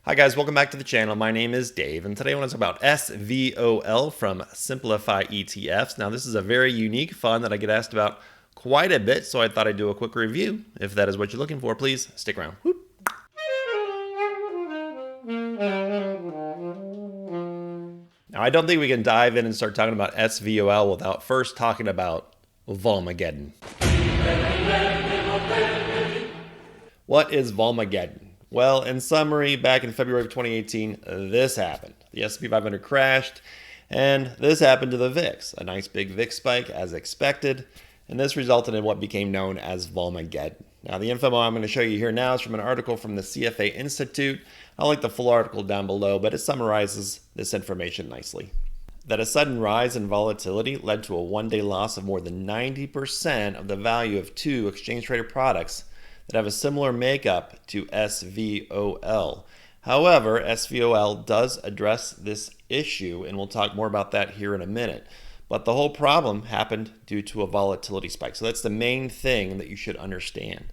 Hi guys, welcome back to the channel. My name is Dave, and today I want to talk about SVOL from Simplify ETFs. Now, this is a very unique fund that I get asked about quite a bit, so I thought I'd do a quick review. If that is what you're looking for, please stick around. Whoop. Now, I don't think we can dive in and start talking about SVOL without first talking about Volmageddon. What is Volmageddon? Well, in summary, back in February of 2018, this happened. The S&P 500 crashed, and this happened to the VIX. A nice big VIX spike as expected, and this resulted in what became known as Volmageddon. Now, the info I'm going to show you here now is from an article from the CFA Institute. I'll link the full article down below, but it summarizes this information nicely. That a sudden rise in volatility led to a one-day loss of more than 90% of the value of two exchange-traded products that have a similar makeup to SVOL. However, SVOL does address this issue, and we'll talk more about that here in a minute. But the whole problem happened due to a volatility spike. So that's the main thing that you should understand.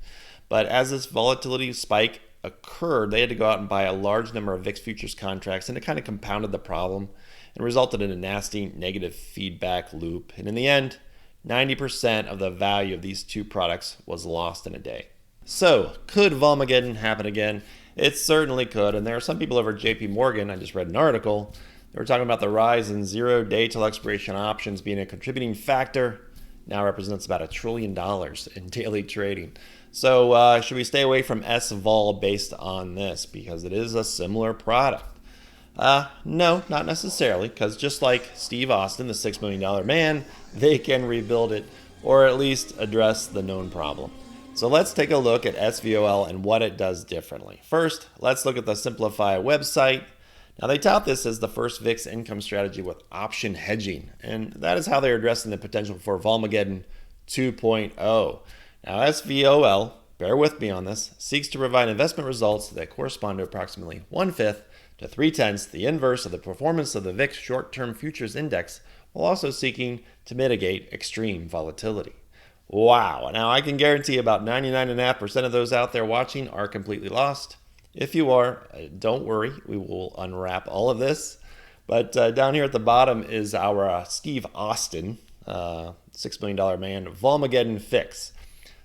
But as this volatility spike occurred, they had to go out and buy a large number of VIX futures contracts, and it kind of compounded the problem and resulted in a nasty negative feedback loop. And in the end, 90% of the value of these two products was lost in a day. So, could Volmageddon happen again? It certainly could, and there are some people over at JP Morgan, I just read an article, they were talking about the rise in zero-day till expiration options being a contributing factor. Now represents about $1 trillion in daily trading. So, should we stay away from SVOL based on this? Because it is a similar product. No, not necessarily, because just like Steve Austin, the $6 million man, they can rebuild it, or at least address the known problem. So let's take a look at SVOL and what it does differently. First, let's look at the Simplify website. Now, they tout this as the first VIX income strategy with option hedging, and that is how they're addressing the potential for Volmageddon 2.0. Now, SVOL, bear with me on this, seeks to provide investment results that correspond to approximately 1/5 to 3/10 the inverse of the performance of the VIX short-term futures index, while also seeking to mitigate extreme volatility. Wow. Now, I can guarantee about 99.5% of those out there watching are completely lost. If you are, don't worry. We will unwrap all of this. But down here at the bottom is our Steve Austin, $6 million man, Volmageddon fix.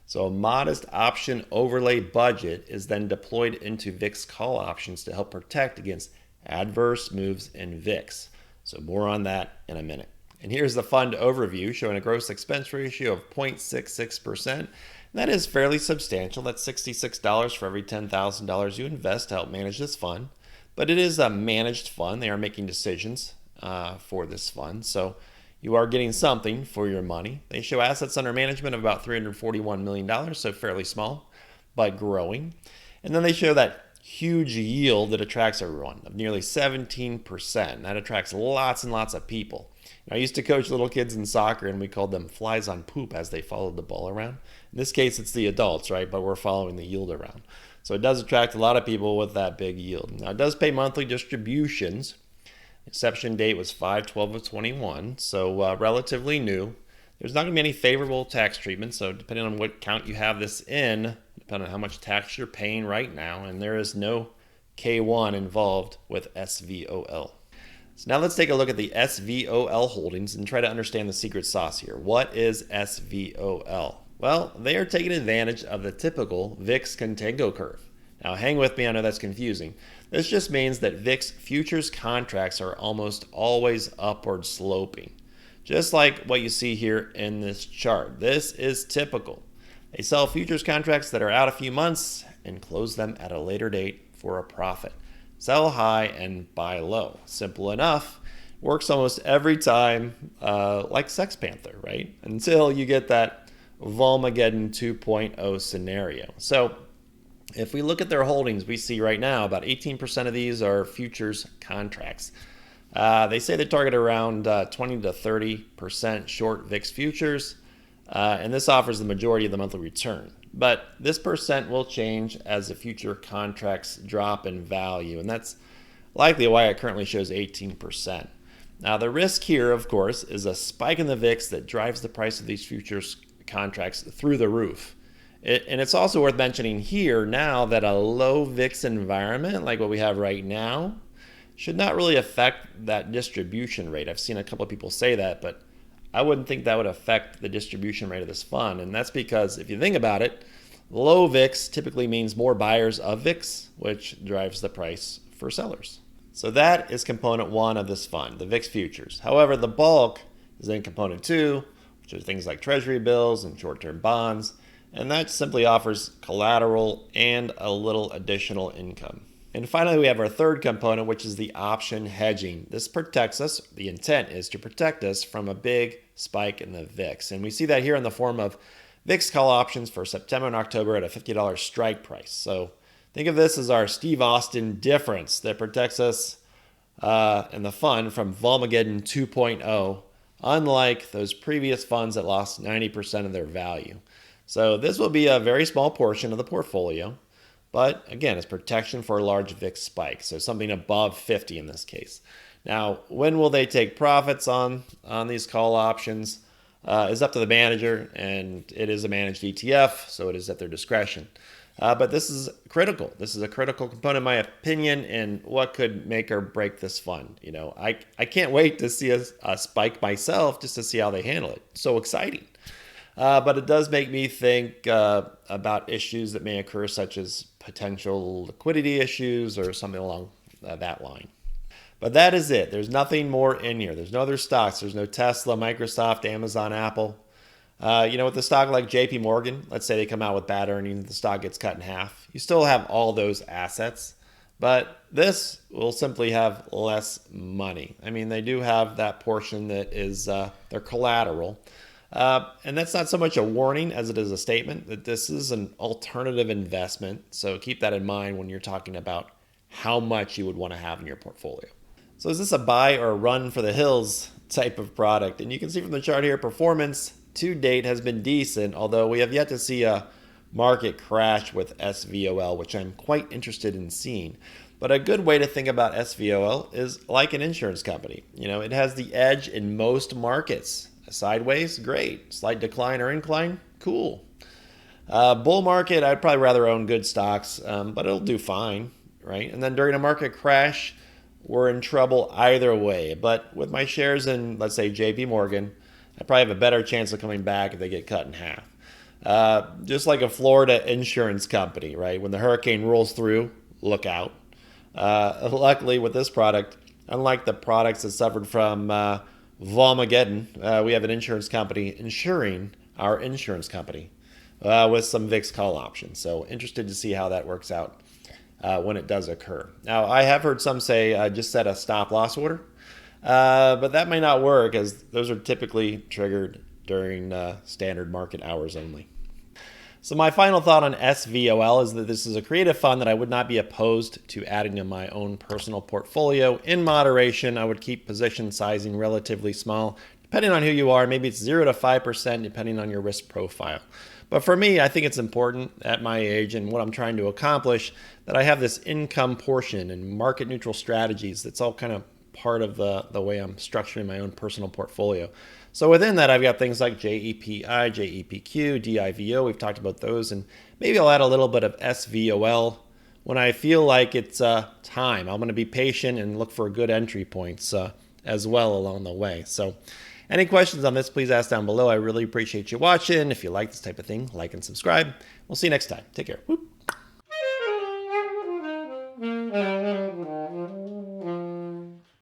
So a modest option overlay budget is then deployed into VIX call options to help protect against adverse moves in VIX. So more on that in a minute. And here's the fund overview showing a gross expense ratio of 0.66%. That is fairly substantial. That's $66 for every $10,000 you invest to help manage this fund. But it is a managed fund. They are making decisions for this fund. So you are getting something for your money. They show assets under management of about $341 million, so fairly small, but growing. And then they show that huge yield that attracts everyone of nearly 17%. That attracts lots and lots of people. I used to coach little kids in soccer, and we called them flies on poop as they followed the ball around. In this case, it's the adults, right? But we're following the yield around. So it does attract a lot of people with that big yield. Now, it does pay monthly distributions. Inception date was 5/12/21, so relatively new. There's not going to be any favorable tax treatment, so depending on what count you have this in, depending on how much tax you're paying right now, and there is no K1 involved with SVOL. So now let's take a look at the SVOL holdings and try to understand the secret sauce here. What is SVOL? Well, they are taking advantage of the typical VIX contango curve. Now hang with me, I know that's confusing. This just means that VIX futures contracts are almost always upward sloping. Just like what you see here in this chart. This is typical. They sell futures contracts that are out a few months and close them at a later date for a profit. Sell high and buy low. Simple enough. Works almost every time, like Sex Panther, right? Until you get that Volmageddon 2.0 scenario. So if we look at their holdings, we see right now about 18% of these are futures contracts. They say they target around 20 to 30% short VIX futures, and this offers the majority of the monthly return. But this percent will change as the future contracts drop in value, and that's likely why it currently shows 18%. Now, the risk here, of course, is a spike in the VIX that drives the price of these futures contracts through the roof. And it's also worth mentioning here now that a low VIX environment like what we have right now should not really affect that distribution rate. I've seen a couple of people say that, but I wouldn't think that would affect the distribution rate of this fund. And that's because if you think about it, low VIX typically means more buyers of VIX, which drives the price for sellers. So that is component one of this fund, the VIX futures. However, the bulk is in component two, which are things like treasury bills and short-term bonds. And that simply offers collateral and a little additional income. And finally, we have our third component, which is the option hedging. This protects us. The intent is to protect us from a big spike in the VIX. And we see that here in the form of VIX call options for September and October at a $50 strike price. So think of this as our Steve Austin difference that protects us in the fund from Volmageddon 2.0, unlike those previous funds that lost 90% of their value. So this will be a very small portion of the portfolio, but again, it's protection for a large VIX spike, so something above 50 in this case. Now, when will they take profits on these call options is up to the manager, and it is a managed ETF, so it is at their discretion. But this is critical. This is a critical component, in my opinion, in what could make or break this fund. You know, I can't wait to see a spike myself just to see how they handle it. It's so exciting. But it does make me think about issues that may occur, such as potential liquidity issues or something along that line. But that is it. There's nothing more in here. There's no other stocks. There's no Tesla, Microsoft, Amazon, Apple. With a stock like JP Morgan, let's say they come out with bad earnings, the stock gets cut in half. You still have all those assets, but this will simply have less money. I mean, they do have that portion that is their collateral. And that's not so much a warning as it is a statement that this is an alternative investment. So keep that in mind when you're talking about how much you would want to have in your portfolio. So is this a buy or a run for the hills type of product? And you can see from the chart here, performance to date has been decent, although we have yet to see a market crash with SVOL, which I'm quite interested in seeing. But a good way to think about SVOL is like an insurance company. You know, it has the edge in most markets. Sideways, great. Slight decline or incline, cool. Bull market, I'd probably rather own good stocks, but it'll do fine, right? And then during a market crash, we're in trouble either way. But with my shares in, let's say, JP Morgan, I probably have a better chance of coming back if they get cut in half. Just like a Florida insurance company, right? When the hurricane rolls through, look out. Luckily, with this product, unlike the products that suffered from Volmageddon, we have an insurance company insuring our insurance company with some VIX call options. So interested to see how that works out when it does occur. Now, I have heard some say just set a stop loss order, but that may not work as those are typically triggered during standard market hours only. So my final thought on SVOL is that this is a creative fund that I would not be opposed to adding to my own personal portfolio. In moderation, I would keep position sizing relatively small. Depending on who you are, maybe it's 0 to 5% depending on your risk profile. But for me, I think it's important at my age and what I'm trying to accomplish that I have this income portion and market neutral strategies. That's all kind of part of the way I'm structuring my own personal portfolio. So within that, I've got things like JEPI, JEPQ, DIVO. We've talked about those. And maybe I'll add a little bit of SVOL when I feel like it's time. I'm going to be patient and look for good entry points as well along the way. So any questions on this, please ask down below. I really appreciate you watching. If you like this type of thing, like and subscribe. We'll see you next time. Take care. Whoop.